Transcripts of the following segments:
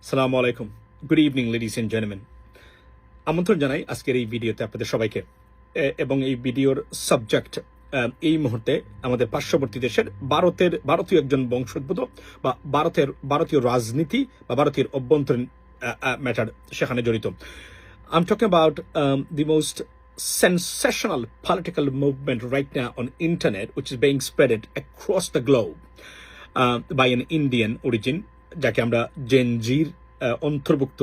সালামু আলাইকুম, good evening ladies and gentleman. আমন্ত্রণ জানাই আজকের এই ভিডিওতে আপনাদের সবাইকে। এবং এই ভিডিওর সাবজেক্ট এই মুহূর্তে আমাদের পার্শ্ববর্তী দেশের ভারতীয় একজন বংশোদ্ভূত বা ভারতীয় রাজনীতি বা ভারতীয় অভ্যন্তরীণ ম্যাটার সেখানে জড়িত। I'm talking about the most sensational political movement right now on internet, which is being spreaded across the globe by an Indian origin, যাকে আমরা জেনজির অন্তর্ভুক্ত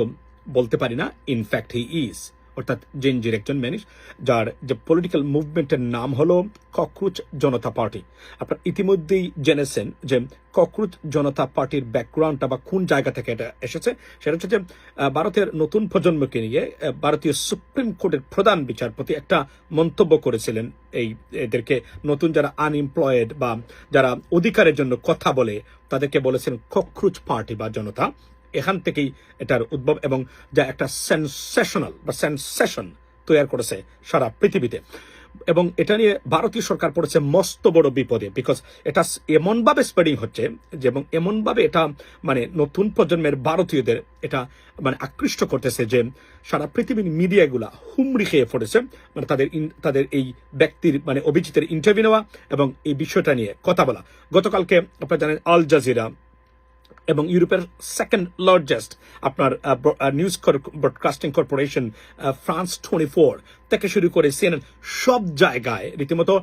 বলতে পারি না। ইনফ্যাক্ট হি ইজ, অর্থাৎ জেনজির একজন মানুষ যার যে পলিটিক্যাল মুভমেন্টের নাম হলো ককরোচ জনতা পার্টি। আপনারা ইতিমধ্যেই জেনেছেন যে ককরোচ জনতা পার্টির ব্যাকগ্রাউন্ডটা বা কোন জায়গা থেকে এটা এসেছে। সেটা হচ্ছে যে ভারতের নতুন প্রজন্মকে নিয়ে ভারতীয় সুপ্রিম কোর্টের প্রধান বিচারপতি একটা মন্তব্য করেছিলেন। এদেরকে নতুন যারা আনএমপ্লয়েড বা যারা অধিকারের জন্য কথা বলে তাদেরকে বলেছেন ককরোচ পার্টি বা জনতা। এখান থেকেই এটার উদ্ভব এবং যা একটা সেন্সেশন তৈরি করেছে সারা পৃথিবীতে। এবং এটা নিয়ে ভারতীয় সরকার পড়েছে মস্ত বড় বিপদে, বিকজ এটা এমনভাবে স্প্রেডিং হচ্ছে যে এবং এমনভাবে এটা মানে নতুন প্রজন্মের ভারতীয়দের এটা মানে আকৃষ্ট করতেছে যে সারা পৃথিবীর মিডিয়াগুলা হুমড়ি খেয়ে পড়েছে। মানে তাদের এই ব্যক্তির মানে অভিজিতের ইন্টারভিউ নেওয়া এবং এই বিষয়টা নিয়ে কথা বলা। গতকালকে আপনারা জানেন আল জাজিরা এবং ইউরোপের সেকেন্ড লার্জেস্ট আপনার নিউজ ব্রডকাস্টিং কর্পোরেশন ফ্রান্স 24 থেকে শুরু করে সিএনএন সব জায়গায় রীতিমতো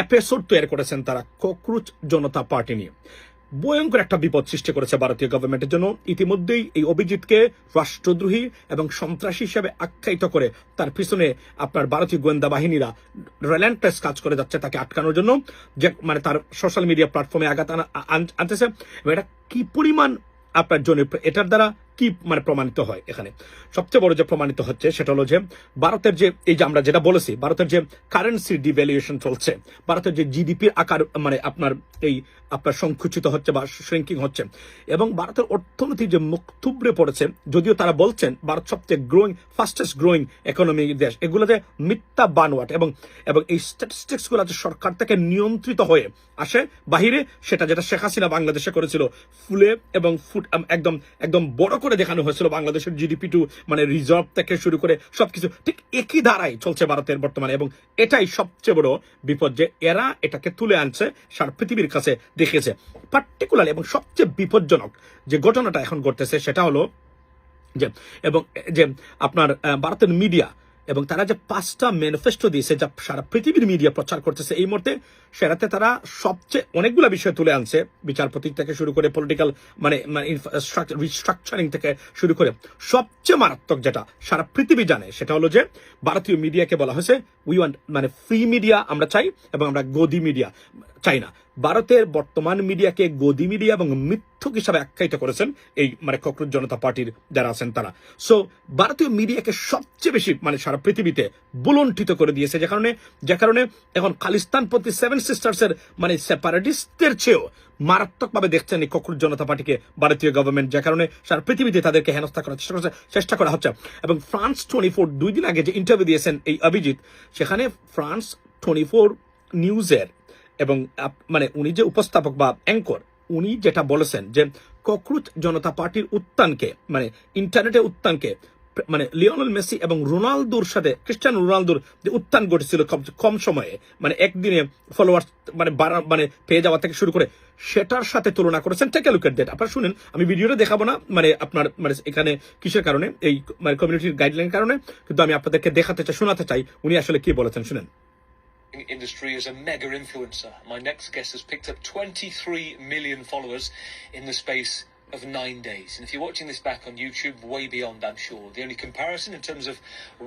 এপিসোড তৈরি করেছেন তারা ককরোচ জনতা পার্টি নিয়ে। ভয়ঙ্কর একটা বিপদ সৃষ্টি করেছে ভারতীয় গভর্নমেন্টের জন্য। ইতিমধ্যেই এই অভিজিৎকে রাষ্ট্রদ্রোহী এবং সন্ত্রাসী হিসেবে আখ্যায়িত করে তার পিছনে আপনার ভারতীয় গোয়েন্দা বাহিনীরা রিল্যান্টলেস কাজ করে যাচ্ছে তাকে আটকানোর জন্য, যে মানে তার সোশ্যাল মিডিয়া প্ল্যাটফর্মে আঘাত আনতেছে। এটা কি পরিমাণ আপনার জন্য এটার দ্বারা কি মানে প্রমাণিত হয়? এখানে সবচেয়ে বড় যে প্রমাণিত হচ্ছে সেটা হলো যে ভারতের যে এই যে আমরা যেটা বলেছি ভারতের যে কারেন্সি ডিভ্যালুয়েশন চলছে, ভারতের যে জিডিপির আকার মানে আপনার সংকুচিত হচ্ছে বা শ্রিঙ্কিং হচ্ছে এবং ভারতের অর্থনীতি যে মুখ থুবড়ে পড়েছে। যদিও তারা বলছেন ভারত সবচেয়ে ফাস্টেস্ট গ্রোয়িং ইকোনমি দেশ, এগুলোতে মিথ্যা বানোয়াট এবং এই স্ট্যাটিস্টিক্স গুলো যে সরকার থেকে নিয়ন্ত্রিত হয়ে আসে বাহিরে, সেটা যেটা শেখ হাসিনা বাংলাদেশে করেছিল ফুলে এবং একদম বড় করে দেখানো হয়েছিল বাংলাদেশের জিডিপি টু মানে রিজার্ভ থেকে শুরু করে সবকিছু ঠিক একই ধারায় চলছে ভারতের বর্তমানে। এবং এটাই সবচেয়ে বড় বিপদ যে এরা এটাকে তুলে আনছে, সারা পৃথিবীর কাছে দেখিয়েছে। পার্টিকুলার এবং সবচেয়ে বিপজ্জনক যে ঘটনাটা এখন ঘটতেছে সেটা হলো যে আপনার ভারতের মিডিয়া এবং তারা যে 5টা ম্যানিফেস্টো দিয়েছে যা সারা পৃথিবীর মিডিয়া প্রচার করতেছে এই মুহূর্তে, সেটাতে তারা সবচেয়ে অনেকগুলো বিষয় তুলে আনছে, বিচারপতি থেকে শুরু করে পলিটিক্যাল মানে রিস্ট্রাকচারিং থেকে শুরু করে সবচেয়ে মারাত্মক যেটা সারা পৃথিবী জানে সেটা হলো যে ভারতীয় মিডিয়াকে বলা হয়েছে উই ওয়ান্ট মানে ফ্রি মিডিয়া আমরা চাই এবং আমরা গদি মিডিয়া চাই না। ভারতের বর্তমান মিডিয়াকে গদি মিডিয়া এবং মিথ্যুক হিসাবে আখ্যায়িত করেছেন এই মানে ককরোচ জনতা পার্টির যারা আছেন তারা। সো ভারতীয় মিডিয়াকে সবচেয়ে বেশি মানে সারা পৃথিবীতে বুলন্ঠিত করে দিয়েছে, যে কারণে এখন খালিস্তানপন্থী 7 সিস্টার্সের মানে সেপারেটিস্টদের চেয়েও মারাত্মকভাবে দেখছেন এই ককরোচ জনতা পার্টিকে ভারতীয় গভর্নমেন্ট, যে কারণে সারা পৃথিবীতে তাদেরকে হেনস্থা করার চেষ্টা করা হচ্ছে। এবং ফ্রান্স 24 2 দিন আগে যে ইন্টারভিউ দিয়েছেন এই অভিজিৎ, সেখানে ফ্রান্স 24 নিউজের এবং মানে উনি যে উপস্থাপক বা অ্যাঙ্কর, উনি যেটা বলেছেন যে ককরোচ জনতা পার্টির উত্থানকে মানে ইন্টারনেটের উত্থানকে মানে লিওনেল মেসি এবং রোনালদোর সাথে ক্রিস্টিয়ানো রোনালদোর যে উত্থান ঘটেছিল কম সময়ে মানে একদিনে ফলোয়ার্স মানে পেয়ে যাওয়া থেকে শুরু করে সেটার সাথে তুলনা করেছেন। Take a look at that. আপনারা শুনেন, আমি ভিডিওটা দেখাবো না মানে আপনার মানে এখানে কিসের কারণে এই মানে কমিউনিটির গাইডলাইন কারণে, কিন্তু আমি আপনাদেরকে শোনাতে চাই উনি আসলে কি বলেছেন, শুনেন। Industry as a mega influencer. My next guest has picked up 23 million followers in the space of 9 days. And if you're watching this back on YouTube, way beyond, I'm sure. The only comparison in terms of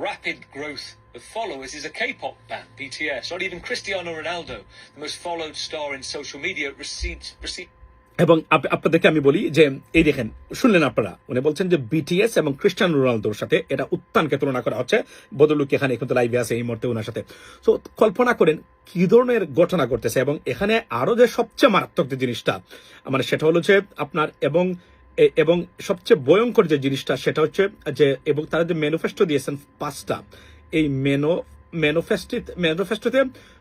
rapid growth of followers is a K-pop band, BTS, or even Cristiano Ronaldo, the most followed star in social media, received এবং আপনাদেরকে আমি বলি যে এই দেখেন, শুনলেন আপনারা, উনি বলছেন যে বিটিএস এবং ক্রিস্টিয়ানো রোনালদোর সাথে এটা উত্থানকে তুলনা করা হচ্ছে। বদলুক এখানে কিন্তু লাইভে আছে এই মুহূর্তে ওনার সাথে। তো কল্পনা করেন কি ধরনের ঘটনা ঘটতেছে। এবং এখানে আরো যে সবচেয়ে মারাত্মক যে জিনিসটা মানে সেটা হলো যে আপনার এবং সবচেয়ে ভয়ঙ্কর যে জিনিসটা সেটা হচ্ছে যে এবং তারা যে ম্যানিফেস্টো দিয়েছেন 5টা, এই ম্যানিফেস্টোতে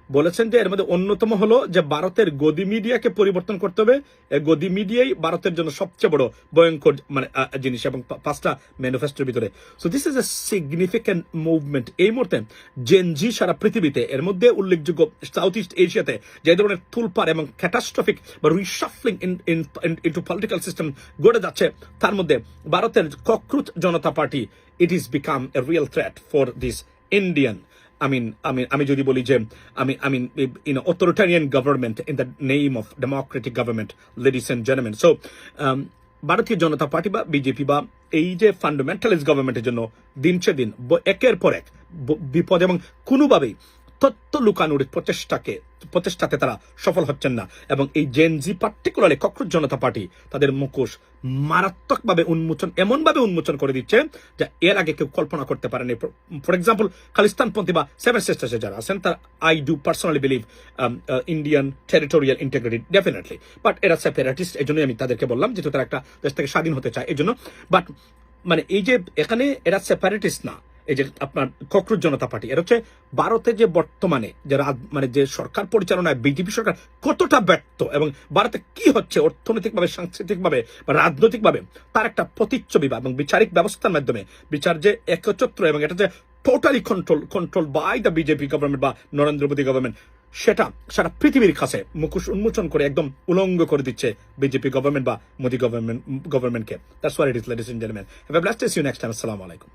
বলেছেন যে এর মধ্যে অন্যতম হলো যে ভারতের গদি মিডিয়াকে পরিবর্তন করতে হবে। গদি মিডিয়াই ভারতের জন্য সবচেয়ে বড় ভয়ঙ্কর মানে জিনিস, এবং 5টা ম্যানিফেস্টোর ভিতরে। So this is a significant movement এই মুহূর্তে জেনজি সারা পৃথিবীতে। এর মধ্যে উল্লেখযোগ্য সাউথ ইস্ট এশিয়াতে যে ধরনের তুলপার এবং ক্যাটাস্ট্রফিক বা রিশাফলিং ইনটু পলিটিক্যাল সিস্টেম গড়ে যাচ্ছে, তার মধ্যে ভারতের cockroach Janata party, it is become a real threat for this Indian আমি যদি বলি যে authoritarian government in the name of democratic government, ladies and gentlemen. So ভারতীয় জনতা পার্টি বা বিজেপি বা এই যে ফান্ডামেন্টালিস্ট গভর্নমেন্টের জন্য দিনছে দিন একের পর এক বিপদ, এবং কোনোভাবেই তথ্য লুকানোর প্রচেষ্টাতে তারা সফল হচ্ছেন না। এবং এই জেনজি পার্টিকুলারলি ককরোচ জনতা পার্টি তাদের মুখোশ মারাত্মকভাবে এমনভাবে উন্মোচন করে দিচ্ছে যা এর আগে কেউ কল্পনা করতে পারেনি। ফর এক্সাম্পল, খালিস্তানপন্থী বা সেভেন সিস্টার্সে যারা আছেন, তারা I do personally believe Indian territorial integrity definitely, but এরা সেপারেটিস্ট। এই জন্যই আমি তাদেরকে বললাম, যেহেতু তারা একটা দেশ থেকে স্বাধীন হতে চায় এই জন্য। বাট মানে এই যে এখানে এরা সেপারেটিস্ট না, এই যে আপনার ককরোচ জনতা পার্টি, এর হচ্ছে ভারতে যে বর্তমানে যে মানে যে সরকার পরিচালনায় বিজেপি সরকার কতটা ব্যর্থ, এবং ভারতে কি হচ্ছে অর্থনৈতিকভাবে, সাংস্কৃতিকভাবে বা রাজনৈতিকভাবে, তার একটা প্রতিচ্ছবি বা এবং বিচারিক ব্যবস্থার মাধ্যমে বিচার যে একচ্ছত্র, এবং এটা যে totally control by the BJP government বা নরেন্দ্র মোদী গভর্নমেন্ট, সেটা সারা পৃথিবীর কাছে মুখোশ উন্মোচন করে একদম উলঙ্গ করে দিচ্ছে বিজেপি গভর্নমেন্ট বা মোদী গভর্নমেন্টকে। That's what it is, ladies and gentleman. Have a blessed day. See you next time. আসসালামু আলাইকুম।